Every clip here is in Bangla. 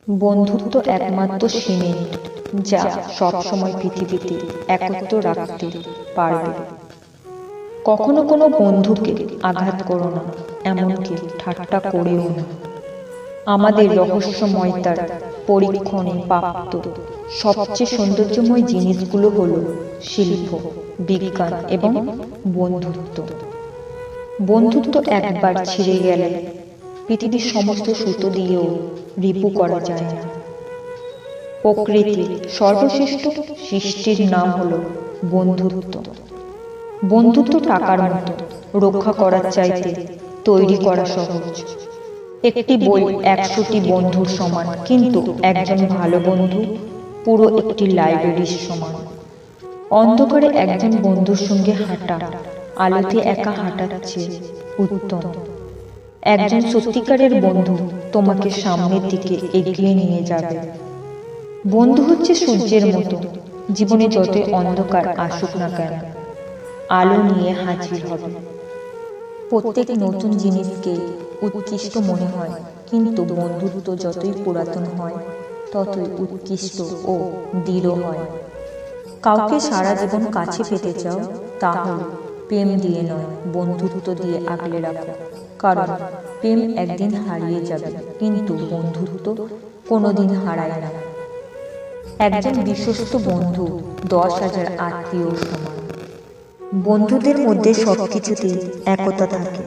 বন্ধুত্ব একমাত্র সিমেন্ট যা সবসময় পৃথিবীতে একত্র রাখতে পারবে। কখনো কোনো বন্ধুকে আঘাত করো না, এমনকি ঠাট্টা করেও না। আমাদের রহস্যময়তার পরীক্ষণে প্রাপ্ত সবচেয়ে সৌন্দর্যময় জিনিসগুলো হলো শিল্প, বিজ্ঞান এবং বন্ধুত্ব। বন্ধুত্ব একবার ছিঁড়ে গেলে পৃথিবীর সমস্ত সুতো দিয়েও রিপু করা যায় না। প্রকৃতির সর্বশ্রেষ্ঠ সৃষ্টির নাম হলো বন্ধুত্ব। বন্ধুত্ব টাকার মতো, রক্ষা করার চাইতে তৈরি করা সহজ। একটি বই 100টি বন্ধুর সমান, কিন্তু একজন ভালো বন্ধু পুরো একটি লাইব্রেরির সমান। অন্ধকারে একজন বন্ধুর সঙ্গে হাঁটা আলোতে একা হাঁটার চেয়ে উত্তম। একজন সত্যিকারের বন্ধু তোমাকে সামনের দিকে এগিয়ে নিয়ে যাবে। বন্ধু হচ্ছে সূর্যের মতো, জীবনে যতই অন্ধকার আসুক না কেন আলো নিয়ে হাজির হবে। প্রত্যেক নতুন জিনিসকে উৎকৃষ্ট মনে হয়, কিন্তু বন্ধুত্ব যতই পুরাতন হয় ততই উৎকৃষ্ট ও দৃঢ় হয়। কাউকে সারা জীবন কাছে পেতে চাও, তাহলে প্রেম দিয়ে নয়, বন্ধুত্ব দিয়ে আগলে রাখো। কারণ প্রেম একদিন হারিয়ে যাবে, কিন্তু বন্ধুত্ব কোনোদিন হারায় না। একজন বিশ্বস্ত বন্ধু 10,000 আত্মীয় সমান। বন্ধুদের মধ্যে সবকিছুতে একতা থাকে।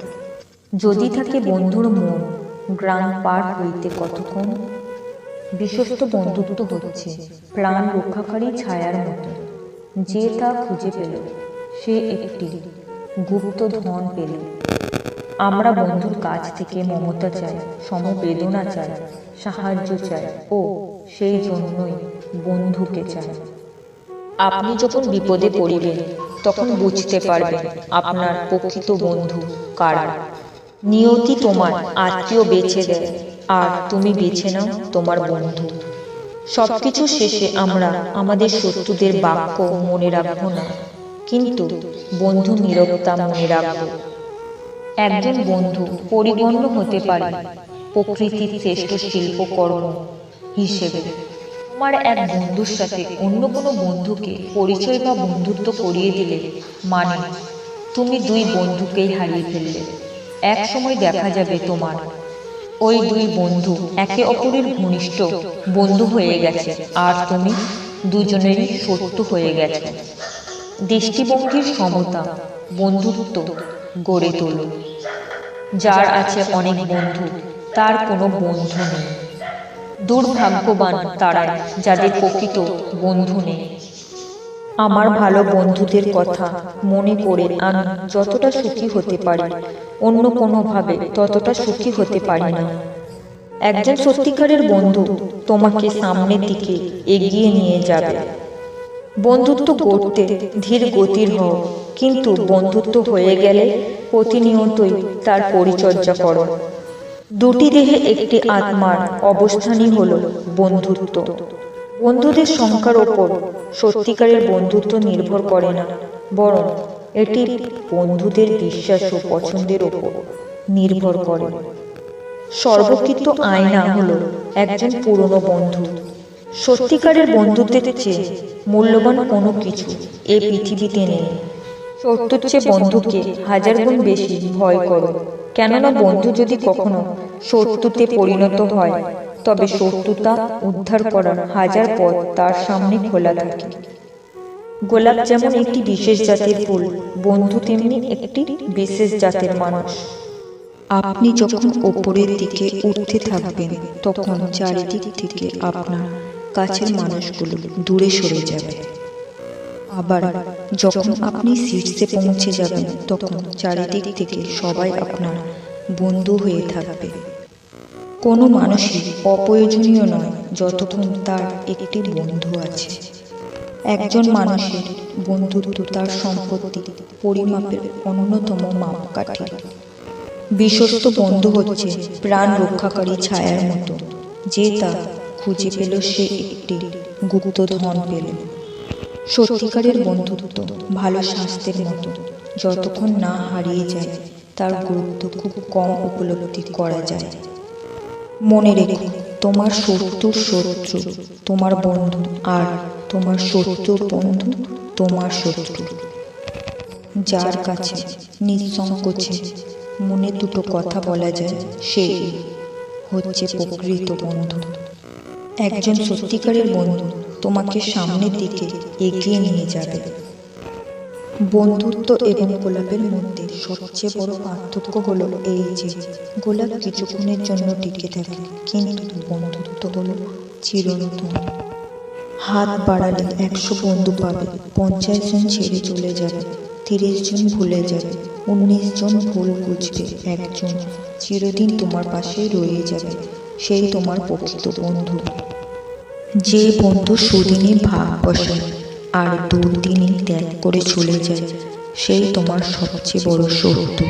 যদি থাকে বন্ধুর মন, গ্রাম পার হইতে কতক্ষণ। বিশ্বস্ত বন্ধুত্ব হচ্ছে প্রাণ রক্ষাকারী ছায়ার মতো। যে তা খুঁজে পেল, সে একটি গুপ্ত ধন পেল। আমরা বন্ধুর কাছ থেকে মমতা চাই, সমবেদনা চাই, সাহায্য চাই, ও সেই জন্যই বন্ধুকে চাই। আপনি যখন বিপদে পড়িবেন, তখন বুঝতে পারবেন আপনার প্রকৃত বন্ধু কারা। নিয়তি তোমার আত্মীয় বেছে দেয়, আর তুমি বেছে নাও তোমার বন্ধু। সবকিছু শেষে আমরা আমাদের শত্রুদের বাক্য মনে রাখবো না, কিন্তু বন্ধু নীরবতা মনে রাখবো। একজন বন্ধু পরিগণ্য হতে পারে প্রকৃতির শ্রেষ্ঠ শিল্পকর্ম হিসেবে। তোমার এক বন্ধুর সাথে অন্য কোনো বন্ধুকে পরিচয় বা বন্ধুত্ব করিয়ে দিলে মানে তুমি দুই বন্ধুকেই হারিয়ে ফেললে। এক সময় দেখা যাবে তোমার ওই দুই বন্ধু একে অপরের ঘনিষ্ঠ বন্ধু হয়ে গেছে, আর তুমি দুজনেরই শত্রু হয়ে গেছে। দৃষ্টিভঙ্গির সমতা বন্ধুত্ব গড়ে তোলো। যার আছে অনেক বন্ধু, তার কোনো বন্ধু নেই। দুর্ভাগ্যবান তারাই যাদের প্রকৃত বন্ধু নেই। আমার ভালো বন্ধুদের কথা মনে করে আমি যতটা সুখী হতে পারি, অন্য কোনোভাবে ততটা সুখী হতে পারি না। একজন সত্যিকারের বন্ধু তোমাকে সামনের দিকে এগিয়ে নিয়ে যাবে। বন্ধুত্ব গড়তে ধীর গতির হও, কিন্তু বন্ধুত্ব হয়ে গেলে প্রতিনিয়তই তার পরিচর্যা করো। দুটি দেহে একটি আত্মার অবস্থানই হল বন্ধুত্ব। বন্ধুদের সংখ্যার ওপর সত্যিকারের বন্ধুত্ব নির্ভর করে না, বরং এটি বন্ধুদের বিশ্বাস ও পছন্দের ওপর নির্ভর করে। সর্বকৃত আয়না হলো একজন পুরনো বন্ধু। সত্যিকারের বন্ধুত্বের চেয়ে মূল্যবান কোনো কিছু এই পৃথিবীতে নেই। শত্রুর চেয়ে বন্ধুকে 1000 গুণ বেশি ভয় করো, কেননা বন্ধু যদি কখনো শত্রুতে পরিণত হয়, তবে শত্রুতা উদ্ধার করার 1000 পথ তার সামনে খোলা থাকে। গোলাপ যেমন একটি বিশেষ জাতের ফুল, বন্ধু তেমনি একটি বিশেষ জাতের মানুষ। আপনি যখন ওপরের দিকে উঠতে থাকবেন, তখন চারিদিক থেকে আপনার কাছের মানুষগুলো দূরে সরে যাবে। আবার যখন আপনি শীর্ষে পৌঁছে যাবেন, তখন চারিদিক থেকে সবাই আপনার বন্ধু হয়ে থাকবে। কোনো মানুষই অপ্রয়োজনীয় নয় যতক্ষণ তার একটি বন্ধু আছে। একজন মানুষের বন্ধুত্ব তার সম্পত্তি পরিমাপের অন্যতম মাপকাঠি। বিশ্বস্ত বন্ধু হচ্ছে প্রাণ রক্ষাকারী ছায়ার মতো। যে তা খুঁজে পেল, সে একটি গুপ্ত ধন পেল। সত্যিকারের বন্ধুত্ব ভালো স্বাস্থ্যের মতো, যতক্ষণ না হারিয়ে যায় তার গুরুত্ব খুব কম উপলব্ধি করা যায়। মনে রেখো, তোমার শত্রুর শত্রু তোমার বন্ধু, আর তোমার শত্রুর বন্ধু তোমার শত্রু। যার কাছে নিঃসংকোচে মনে দুটো কথা বলা যায়, সেই হচ্ছে প্রকৃত বন্ধু। একজন সত্যিকারের বন্ধু তোমাকে সামনের দিকে এগিয়ে নিয়ে যাবে। বন্ধুত্ব এবং গোলাপের মধ্যে সবচেয়ে বড় পার্থক্য হলো এই যে, গোলাপ কিছুক্ষণের জন্য টিকে থাকে, কিন্তু বন্ধুত্ব হলো চিরন্তন। হাত বাড়ালে 100 বন্ধু পাবে, 50 জন ছেড়ে চলে যাবে, 30 জন ভুলে যাবে, 19 জন ভুল বুঝবে, একজন চিরদিন তোমার পাশে রয়ে যাবে, সেই তোমার প্রকৃত বন্ধু। যে বন্ধু সুদিনে ভাগ বসায় আর দুর্দিনে ত্যাগ করে চলে যায়, সেই তোমার সবচেয়ে বড় শত্রু।